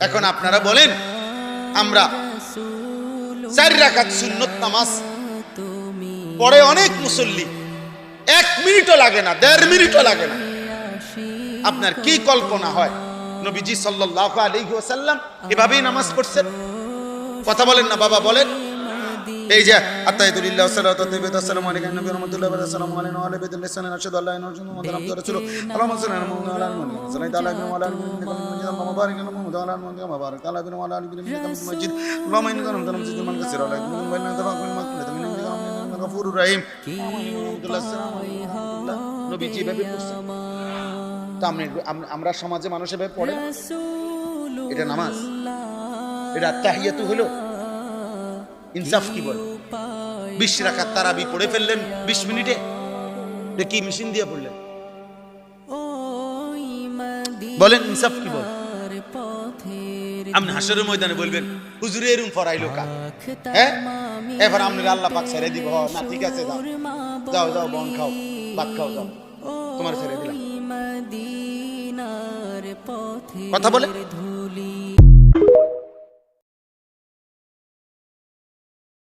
এখন আপনারা বলেন, আমরা 4 রাকাত সুন্নত নামাজ পড়ে অনেক মুসল্লি, 1 মিনিটও লাগে না, 1.5 মিনিটও লাগে না। আপনার কি কল্পনা হয় নবীজি সাল্লাল্লাহু আলাইহি ওয়াসাল্লাম এভাবেই নামাজ পড়ছেন? কথা বলেন না বাবা, বলেন। এই যে আতাইতুল্লাহ সাল্লাল্লাহু আলাইহি ওয়াসাল্লাম আলাইহি নবী রাহমাতুল্লাহি ওয়া সাল্লাম আলাইহি ওয়া আলিহি ওয়া সাল্লাম আশহাদু আল্লা ইলাহা ইল্লাল্লাহ মুহাম্মাদুর রাসূলুল্লাহ আল্লাহুম্মা সাল্লি আলা মুহাম্মাদ ওয়া আলা আলি মুহাম্মাদ সাল্লাল্লাহু আলাইহি ওয়া আলা আলি মুহাম্মাদ বারিক আলা মুহাম্মাদ ওয়া আলা আলি মুহাম্মাদ বারিক আলা ইব্রাহিম ওয়া আলা আলি ইব্রাহিম ইন্নাকা হামিদুম মাজিদ আল্লাহুম্মা ইন্নাকা হামিদুন মাজিদুন মান কাসীরা আলা ইব্রাহিম ওয়া ইন্নাকা হামিদুম মাজিদ ইন্নাকা গফুরুর রহিম। নবীজি ভাবে পড়ছেন। তো আমরা সমাজে মানুষ এভাবে পড়ে, এটা নামাজ? এটা তাহিয়াতু হলো? ইনসাফ কি বলে? 20 রাকাত তারাবি পড়ে ফেললেন 20 মিনিটে, কি মেশিন দিয়ে পড়লেন? বলেন ইনসাফ কি বলে? আপনি হাসরের ময়দানে বলবেন হুজুরে এরকম ফরাইলো কা, হ্যাঁ এবার আপনার আল্লাহ পাক ছেড়ে দিব? না, ঠিক আছে, যাও যাও যাও, বন খাও, ভাত খাও, যাও, তোমার ছেড়ে দিলাম। কথা বলে